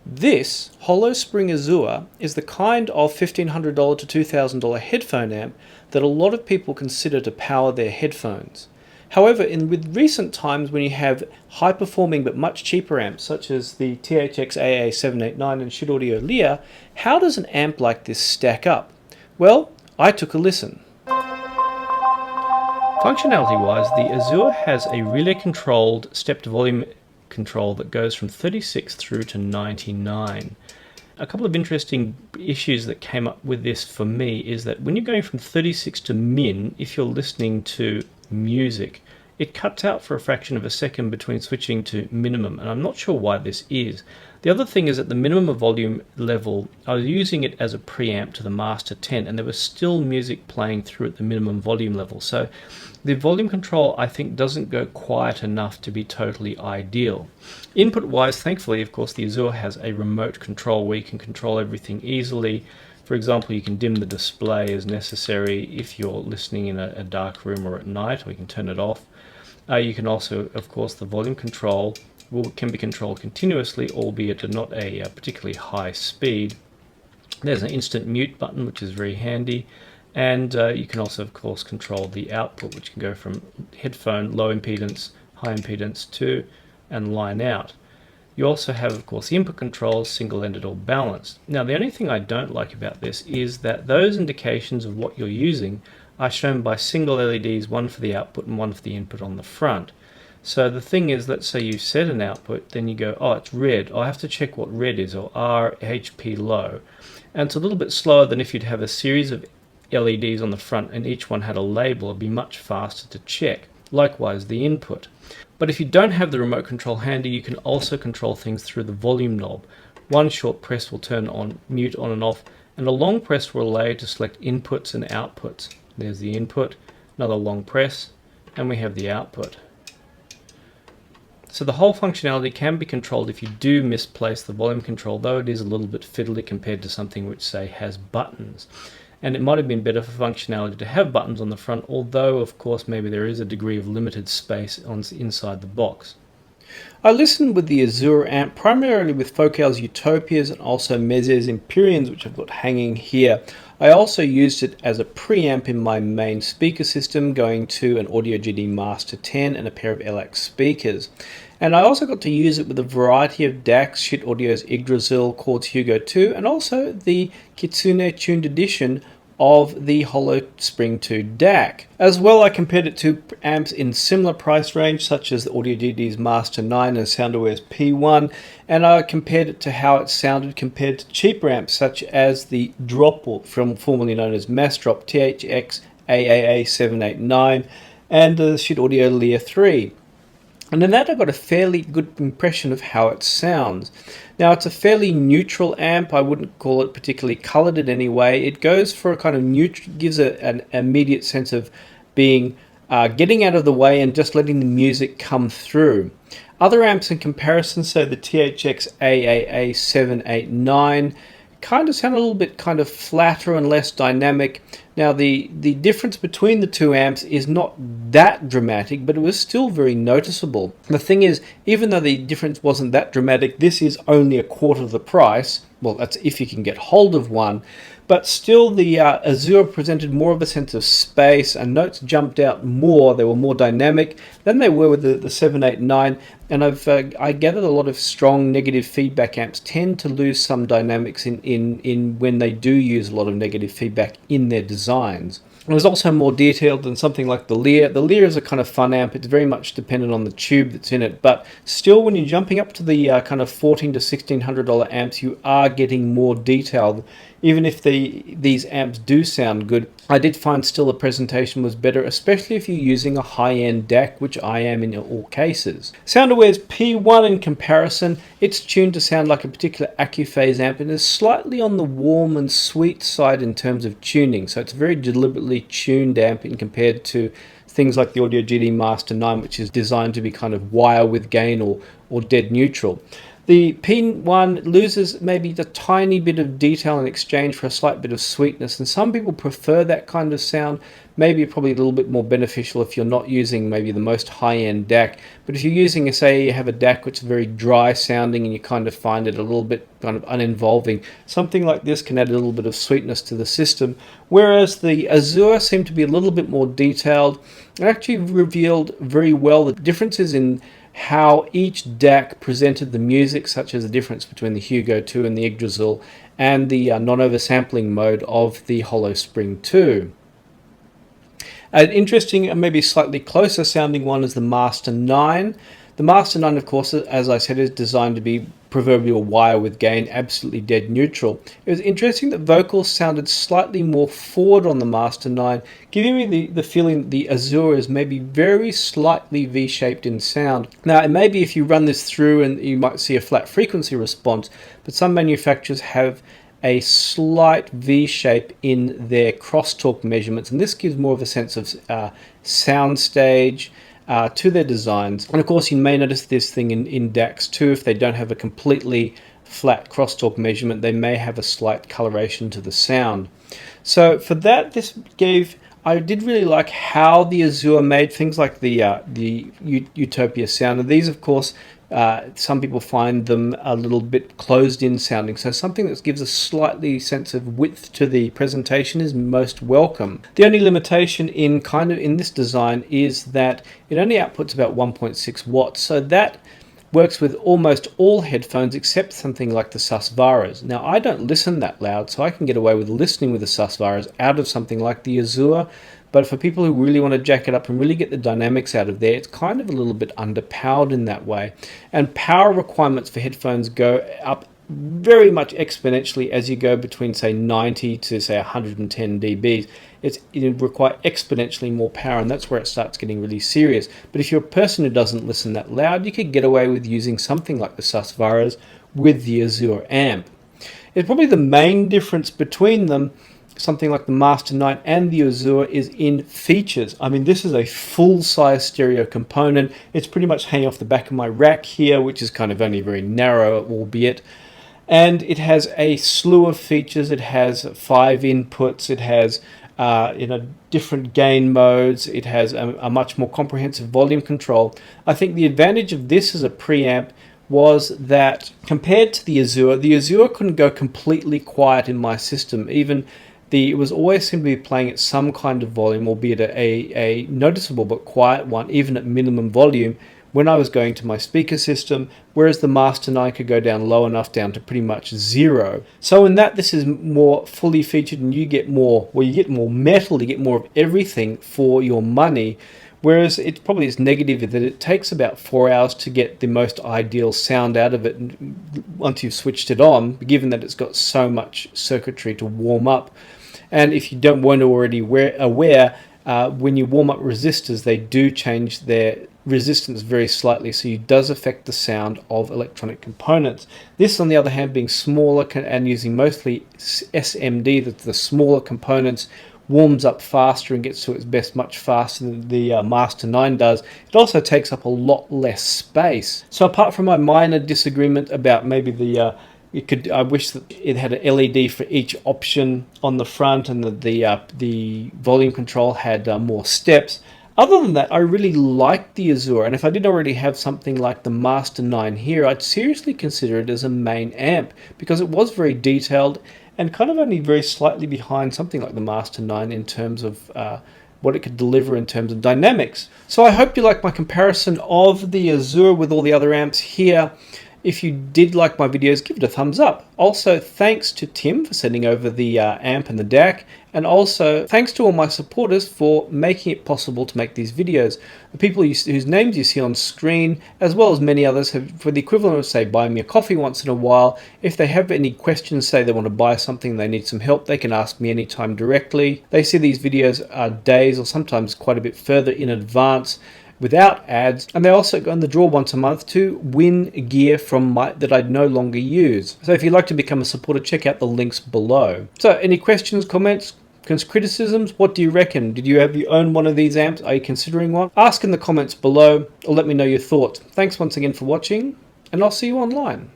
This HoloSpring Azure is the kind of $1,500 to $2,000 headphone amp that a lot of people consider to power their headphones. However, with recent times when you have high-performing but much cheaper amps such as the THX AA789 and HoloAudio Lear, how does an amp like this stack up? Well, I took a listen. Functionality-wise, the Azure has a relay-controlled stepped volume control that goes from 36 through to 99. A couple of interesting issues that came up with this for me is that when you're going from 36 to min, if you're listening to music, it cuts out for a fraction of a second between switching to minimum, and I'm not sure why this is. The other thing is at the minimum volume level, I was using it as a preamp to the Master 10, and there was still music playing through at the minimum volume level. So the volume control, I think, doesn't go quiet enough to be totally ideal. Input-wise, thankfully, of course, the Azure has a remote control where you can control everything easily. For example, you can dim the display as necessary if you're listening in a dark room or at night, or you can turn it off. You can also, of course, the volume control can be controlled continuously, albeit at not a particularly high speed. There's an instant mute button, which is very handy. And you can also, of course, control the output, which can go from headphone, low impedance, high impedance to, and line out. You also have, of course, the input controls, single-ended or balanced. Now, the only thing I don't like about this is that those indications of what you're using are shown by single LEDs, one for the output and one for the input on the front. So the thing is, let's say you set an output, then you go, oh, it's red. I have to check what red is, or RHP low. And it's a little bit slower than if you'd have a series of LEDs on the front and each one had a label. It'd be much faster to check. Likewise, the input. But if you don't have the remote control handy, you can also control things through the volume knob. One short press will turn on mute on and off, and a long press will allow you to select inputs and outputs. There's the input, another long press, and we have the output. So the whole functionality can be controlled if you do misplace the volume control, though it is a little bit fiddly compared to something which, say, has buttons. And it might have been better for functionality to have buttons on the front, although, of course, maybe there is a degree of limited space inside the box. I listened with the Azure amp primarily with Focal's Utopias and also Mez's Empyreans, which I've got hanging here. I also used it as a preamp in my main speaker system, going to an Audio GD Master 10 and a pair of LX speakers. And I also got to use it with a variety of DACs, HitaAudio's Yggdrasil, Chord's Hugo 2, and also the Kitsune tuned edition of the HoloSpring 2 DAC. As well, I compared it to amps in similar price range, such as the Audio GD's Master 9 and SoundAware's P1, and I compared it to how it sounded compared to cheaper amps, such as the Drop, or formerly known as Mass Drop, THX AAA789, and the HoloAudio Lear 3. And in that I got a fairly good impression of how it sounds. Now it's a fairly neutral amp. I wouldn't call it particularly colored in any way. It goes for a kind of neutral, gives an immediate sense of being getting out of the way and just letting the music come through. Other amps in comparison, so the THX AAA789, kind of sound a little bit kind of flatter and less dynamic. Now the difference between the two amps is not that dramatic, but it was still very noticeable. The thing is, even though the difference wasn't that dramatic, this is only a quarter of the price. Well, that's if you can get hold of one. But still, the Azure presented more of a sense of space, and notes jumped out more. They were more dynamic than they were with the 789. And I gathered a lot of strong negative feedback amps tend to lose some dynamics in when they do use a lot of negative feedback in their designs. It was also more detailed than something like the Lear. The Lear is a kind of fun amp. It's very much dependent on the tube that's in it. But still, when you're jumping up to the kind of $1,400 to $1,600 amps, you are getting more detailed. Even if these amps do sound good, I did find still the presentation was better, especially if you're using a high-end DAC, which I am in all cases. SoundAware's P1 in comparison, it's tuned to sound like a particular Accuphase amp and is slightly on the warm and sweet side in terms of tuning. So it's a very deliberately tuned amp in compared to things like the Audio GD Master 9, which is designed to be kind of wire with gain or dead neutral. The P1 loses maybe the tiny bit of detail in exchange for a slight bit of sweetness, and some people prefer that kind of sound. Maybe probably a little bit more beneficial if you're not using maybe the most high-end DAC. But if you're using, say, you have a DAC which is very dry sounding and you kind of find it a little bit kind of uninvolving, something like this can add a little bit of sweetness to the system. Whereas the Azure seemed to be a little bit more detailed. It actually revealed very well the differences in how each DAC presented the music, such as the difference between the Hugo 2 and the Yggdrasil, and the non-oversampling mode of the HoloSpring 2. An interesting and maybe slightly closer sounding one is the Master 9. The Master 9, of course, as I said, is designed to be proverbial wire with gain, absolutely dead neutral. It was interesting that vocals sounded slightly more forward on the Master 9, giving me the feeling that the Azure is maybe very slightly V-shaped in sound. Now, maybe if you run this through and you might see a flat frequency response, but some manufacturers have a slight V-shape in their crosstalk measurements, and this gives more of a sense of soundstage to their designs. And of course, you may notice this thing in DACs too. If they don't have a completely flat crosstalk measurement, they may have a slight coloration to the sound. So for that, I did really like how the Azure made things like the Utopia sound. And these, of course, some people find them a little bit closed in sounding, so something that gives a slightly sense of width to the presentation is most welcome. The only limitation in this design is that it only outputs about 1.6 watts, so that works with almost all headphones except something like the Susvaras. Now, I don't listen that loud, so I can get away with listening with the Susvaras out of something like the Azure. But for people who really want to jack it up and really get the dynamics out of there, it's kind of a little bit underpowered in that way. And power requirements for headphones go up very much exponentially as you go between, say, 90 to, say, 110 dBs. It requires exponentially more power, and that's where it starts getting really serious. But if you're a person who doesn't listen that loud, you could get away with using something like the Susvaras with the Azure amp. It's probably the main difference between them, something like the Master 9 and the Azure, is in features. I mean, this is a full-size stereo component. It's pretty much hanging off the back of my rack here, which is kind of only very narrow, albeit. And it has a slew of features. It has 5 inputs. It has different gain modes. It has a much more comprehensive volume control. I think the advantage of this as a preamp was that compared to the Azure couldn't go completely quiet in my system. It was always seemed to be playing at some kind of volume, albeit a noticeable but quiet one, even at minimum volume, when I was going to my speaker system, whereas the Master 9 could go down low enough down to pretty much 0. So in that, this is more fully featured, and you get more metal, you get more of everything for your money. Whereas it probably is negative that it takes about 4 hours to get the most ideal sound out of it once you've switched it on, given that it's got so much circuitry to warm up. And if you weren't already aware, when you warm up resistors, they do change their resistance very slightly, so it does affect the sound of electronic components. This, on the other hand, being smaller and using mostly SMD, the smaller components, warms up faster and gets to its best much faster than the Master 9 does. It also takes up a lot less space. So apart from my minor disagreement about maybe I wish that it had an LED for each option on the front, and that the volume control had more steps. Other than that, I really liked the Azure, and if I did already have something like the Master 9 here, I'd seriously consider it as a main amp, because it was very detailed and kind of only very slightly behind something like the Master 9 in terms of what it could deliver in terms of dynamics. So I hope you like my comparison of the Azure with all the other amps here. If you did like my videos, give it a thumbs up. Also, thanks to Tim for sending over the amp and the DAC, and also thanks to all my supporters for making it possible to make these videos. The people whose names you see on screen, as well as many others, have, for the equivalent of, say, buying me a coffee once in a while, if they have any questions, say they want to buy something, they need some help, they can ask me anytime directly. They see these videos days or sometimes quite a bit further in advance, without ads, and they also go in the draw once a month to win gear from that I no longer use. So if you'd like to become a supporter, check out the links below. So any questions, comments, criticisms? What do you reckon? Did you own one of these amps? Are you considering one? Ask in the comments below, or let me know your thoughts. Thanks once again for watching, and I'll see you online.